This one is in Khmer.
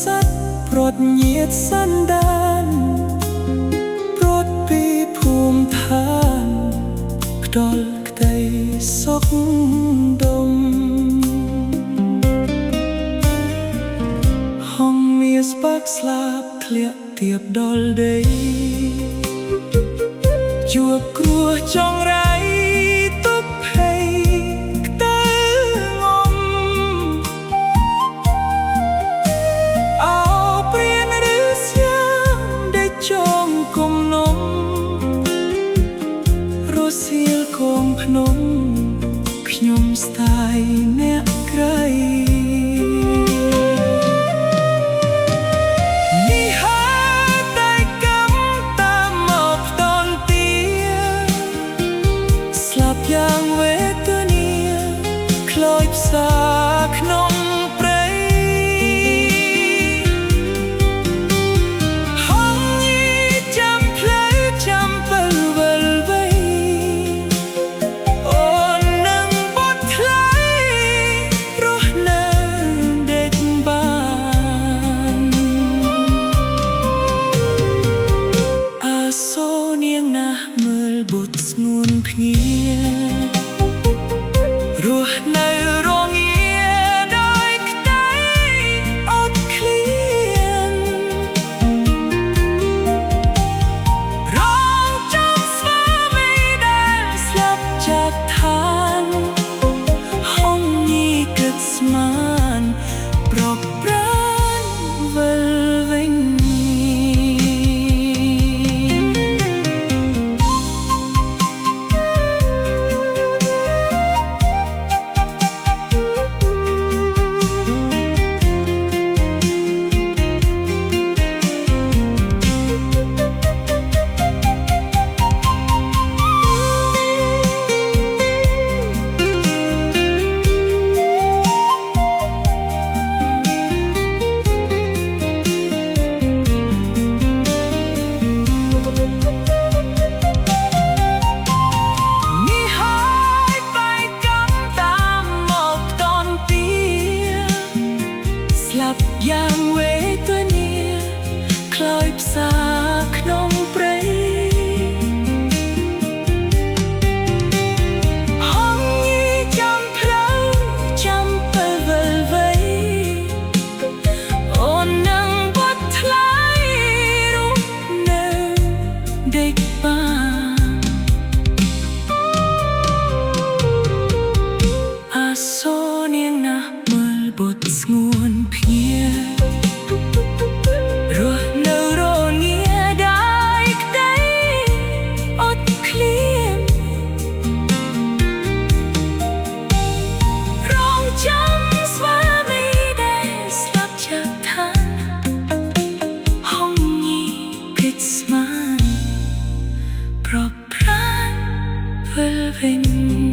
សាត់ប្រត់ញាតសន្តានប្រត់ពីភូមិឋានផ្ដល់ក្តីសុខដុមហងមាសបាក់ស្លាប់ធ្លាក់ទៀបដល់ដីជួបគ្រោះចងរៃទុកភ័យក្តៅងំអោព្រានឬស្យាមដែលចងគុំនំរសៀលគងភ្នំខ្ញុំស្ដាយអ្នកក្រៃយ៉ាងវេទនាខ្លោចផ្សាក្នុងព្រៃហងញីចាំផ្លូវចាំពេលវិលវ័យអូននឹងបត់ថ្លៃរស់នៅដេកបានអាសូរនាងណាស់មើលបុត្រស្ងួនភ្ងារស់នៅរងាដោយក្តីអត់ឃ្លានរងចាំស្វាមីដែលស្លាប់จากឋានហងញីគិតស្មានប្រប្រានវិលវិញយ៉ាងវេទនាខ្លោចផ្សាក្នុងព្រៃហងញីចាំផ្លូវចាំពេលវិលវ័យអូននឹងបត់ថ្លៃរស់នៅដេកបានអាសូរនាងណាស់មើលបុត្រស្ងួនភ្ងារស់នៅរងាដោយក្តីអត់ឃ្លានរងចាំស្វាមីដែលស្លាប់จากឋានហងញីគិតស្មានប្រប្រានវិលវិញ